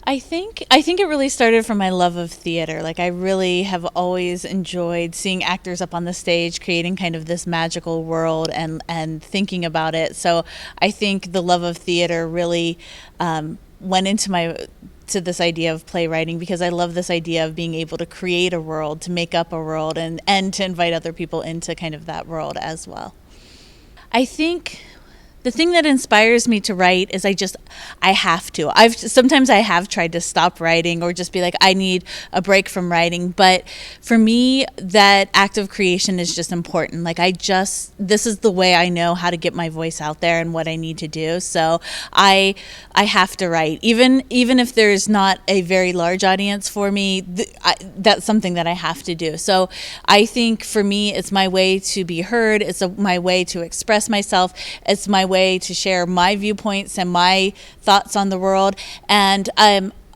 I think it really started from my love of theater. Like I really have always enjoyed seeing actors up on the stage creating kind of this magical world and thinking about it. So I think the love of theater really went into my to this idea of playwriting because I love this idea of being able to create a world, to make up a world, and to invite other people into kind of that world as well. I think the thing that inspires me to write is I have to. Sometimes I have tried to stop writing or just be like, I need a break from writing. But for me, that act of creation is just important. Like this is the way I know how to get my voice out there and what I need to do. So I have to write. Even if there's not a very large audience for me, that's something that I have to do. So I think for me, it's my way to be heard. It's my way to express myself. It's my way to share my viewpoints and my thoughts on the world. And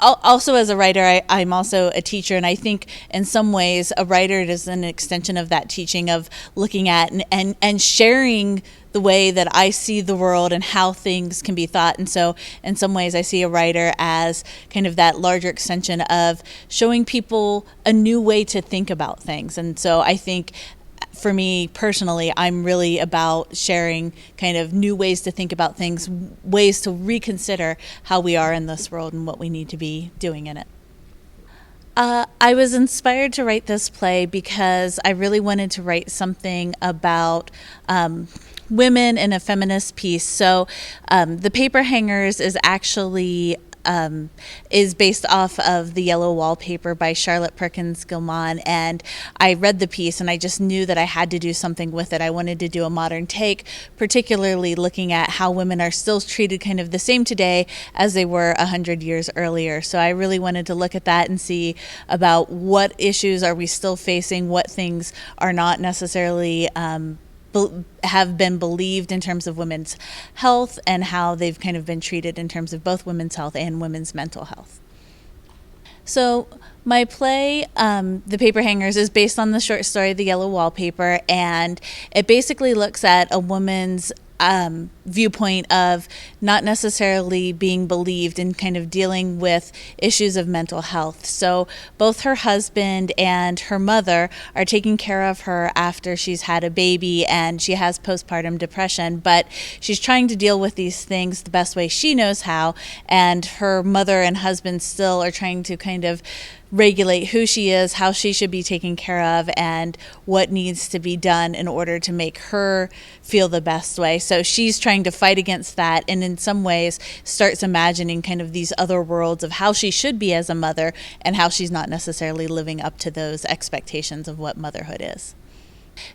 also as a writer, I'm also a teacher, and I think in some ways a writer is an extension of that teaching, of looking at and sharing the way that I see the world and how things can be thought. And so in some ways I see a writer as kind of that larger extension of showing people a new way to think about things. And so I think for me personally, I'm really about sharing kind of new ways to think about things, ways to reconsider how we are in this world and what we need to be doing in it. I was inspired to write this play because I really wanted to write something about women in a feminist piece. So The Paper Hangers is actually is based off of The Yellow Wallpaper by Charlotte Perkins Gilman, and I read the piece and I just knew that I had to do something with it. I wanted to do a modern take, particularly looking at how women are still treated kind of the same today as they were 100 years earlier. So I really wanted to look at that and see about what issues are we still facing, what things are not necessarily have been believed in terms of women's health, and how they've kind of been treated in terms of both women's health and women's mental health. So my play, The Paper Hangers, is based on the short story The Yellow Wallpaper, and it basically looks at a woman's viewpoint of not necessarily being believed and kind of dealing with issues of mental health. So both her husband and her mother are taking care of her after she's had a baby, and she has postpartum depression, but she's trying to deal with these things the best way she knows how, and her mother and husband still are trying to kind of regulate who she is, how she should be taken care of, and what needs to be done in order to make her feel the best way. So she's trying to fight against that, and in some ways starts imagining kind of these other worlds of how she should be as a mother and how she's not necessarily living up to those expectations of what motherhood is.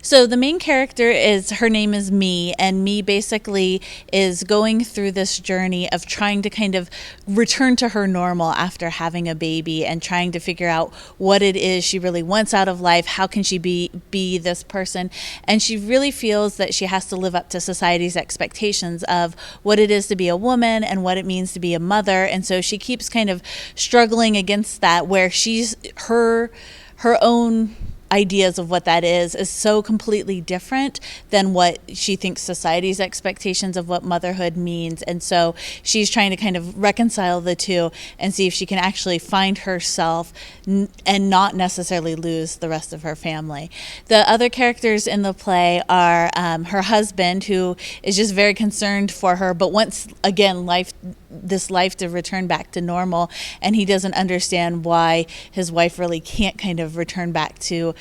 So the main character her name is Me, and Me basically is going through this journey of trying to kind of return to her normal after having a baby, and trying to figure out what it is she really wants out of life. How can she be this person? And she really feels that she has to live up to society's expectations of what it is to be a woman and what it means to be a mother. And so she keeps kind of struggling against that, where she's her own ideas of what that is so completely different than what she thinks society's expectations of what motherhood means. And so she's trying to kind of reconcile the two and see if she can actually find herself and not necessarily lose the rest of her family. The other characters in the play are her husband, who is just very concerned for her, but wants, again, this life to return back to normal, and he doesn't understand why his wife really can't kind of return back to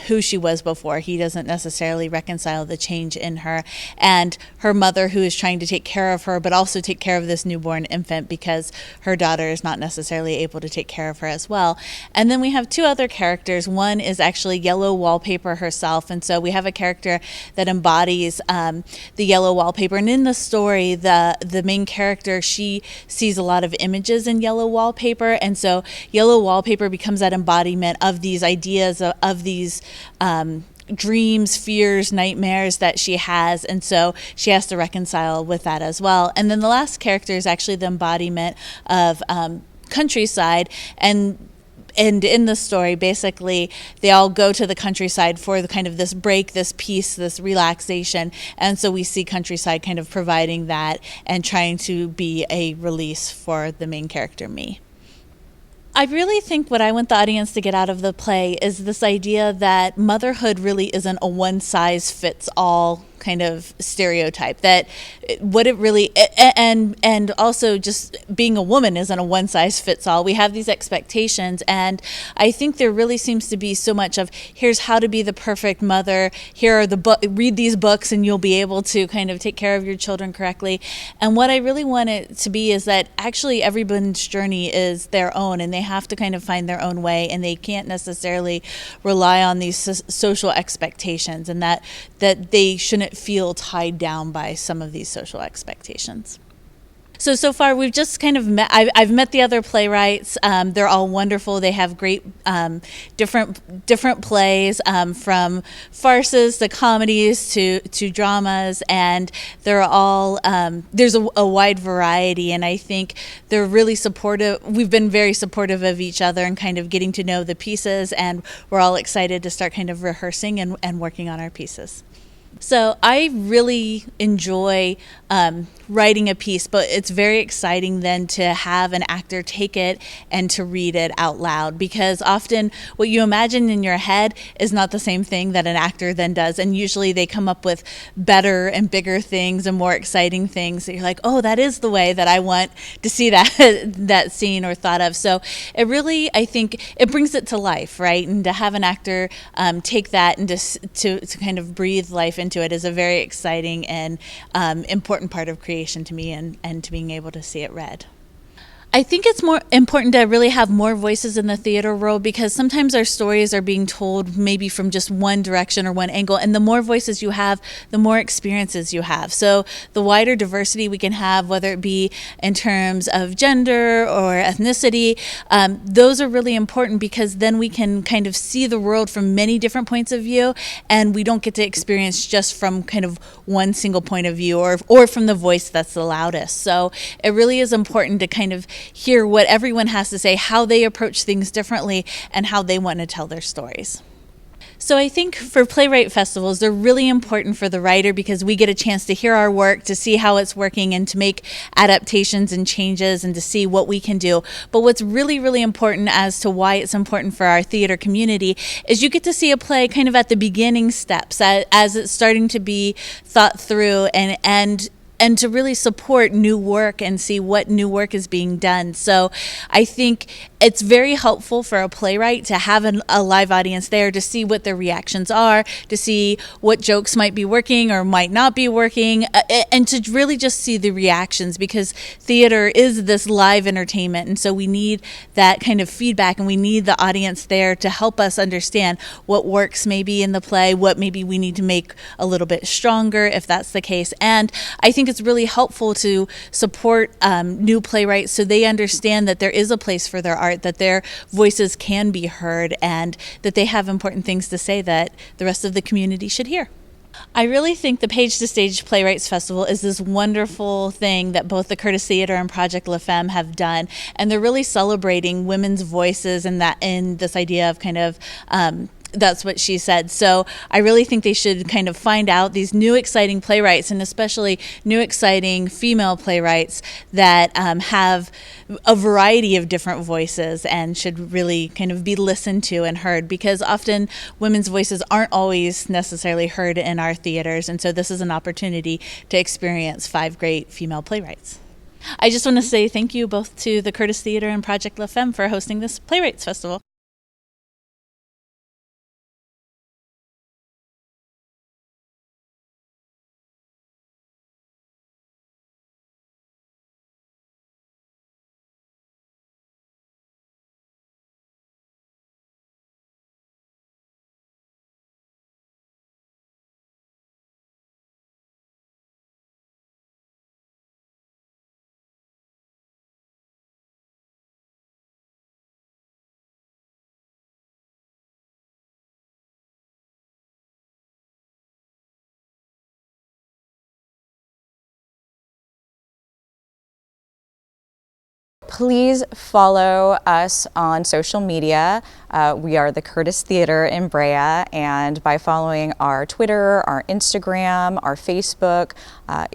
who she was before. He doesn't necessarily reconcile the change in her. And her mother, who is trying to take care of her, but also take care of this newborn infant because her daughter is not necessarily able to take care of her as well. And then we have two other characters. One is actually Yellow Wallpaper herself, and so we have a character that embodies the yellow wallpaper. And in the story, the main character, she sees a lot of images in yellow wallpaper, and so yellow wallpaper becomes that embodiment of these ideas of these dreams, fears, nightmares that she has, and so she has to reconcile with that as well. And then the last character is actually the embodiment of countryside, and in the story, basically, they all go to the countryside for the kind of this break, this peace, this relaxation. And so we see countryside kind of providing that and trying to be a release for the main character, Me. I really think what I want the audience to get out of the play is this idea that motherhood really isn't a one-size-fits-all kind of stereotype, that what it really, and also just being a woman isn't a one-size-fits-all. We have these expectations, and I think there really seems to be so much of, here's how to be the perfect mother, here are the read these books and you'll be able to kind of take care of your children correctly. And what I really want it to be is that actually everyone's journey is their own, and they have to kind of find their own way, and they can't necessarily rely on these social expectations, and that they shouldn't feel tied down by some of these social expectations. So far we've just kind of met, I've met the other playwrights. They're all wonderful. They have great different plays, from farces to comedies to dramas, and they're all, there's a wide variety, and I think they're really supportive. We've been very supportive of each other and kind of getting to know the pieces, and we're all excited to start kind of rehearsing and working on our pieces. So I really enjoy writing a piece, but it's very exciting then to have an actor take it and to read it out loud, because often what you imagine in your head is not the same thing that an actor then does, and usually they come up with better and bigger things and more exciting things that you're like, oh, that is the way that I want to see that scene or thought of. So it really, I think, it brings it to life, right? And to have an actor take that and to kind of breathe life into it is a very exciting and important part of creation to me, and to being able to see it read. I think it's more important to really have more voices in the theater world, because sometimes our stories are being told maybe from just one direction or one angle, and the more voices you have, the more experiences you have. So the wider diversity we can have, whether it be in terms of gender or ethnicity, those are really important, because then we can kind of see the world from many different points of view, and we don't get to experience just from kind of one single point of view or from the voice that's the loudest. So it really is important to kind of hear what everyone has to say, how they approach things differently, and how they want to tell their stories. So I think for playwright festivals, they're really important for the writer, because we get a chance to hear our work, to see how it's working, and to make adaptations and changes, and to see what we can do. But what's really, really important as to why it's important for our theater community is you get to see a play kind of at the beginning steps, as it's starting to be thought through, and to really support new work and see what new work is being done. So I think it's very helpful for a playwright to have a live audience there, to see what their reactions are, to see what jokes might be working or might not be working, and to really just see the reactions, because theater is this live entertainment, and so we need that kind of feedback, and we need the audience there to help us understand what works maybe in the play, what maybe we need to make a little bit stronger if that's the case. And I think it's really helpful to support new playwrights, so they understand that there is a place for their art, that their voices can be heard, and that they have important things to say that the rest of the community should hear. I really think the Page to Stage Playwrights Festival is this wonderful thing that both the Curtis Theater and Project La Femme have done, and they're really celebrating women's voices, and that in this idea of kind of that's what she said. So I really think they should kind of find out these new exciting playwrights, and especially new exciting female playwrights that have a variety of different voices, and should really kind of be listened to and heard, because often women's voices aren't always necessarily heard in our theaters. And so this is an opportunity to experience 5 great female playwrights. I just want to say thank you both to the Curtis Theater and Project La Femme for hosting this Playwrights Festival. Please follow us on social media. We are the Curtis Theater in Brea, and by following our Twitter, our Instagram, our Facebook,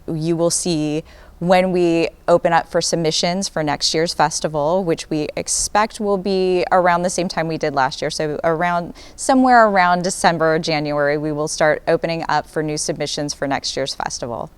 you will see when we open up for submissions for next year's festival, which we expect will be around the same time we did last year. So somewhere around December or January, we will start opening up for new submissions for next year's festival.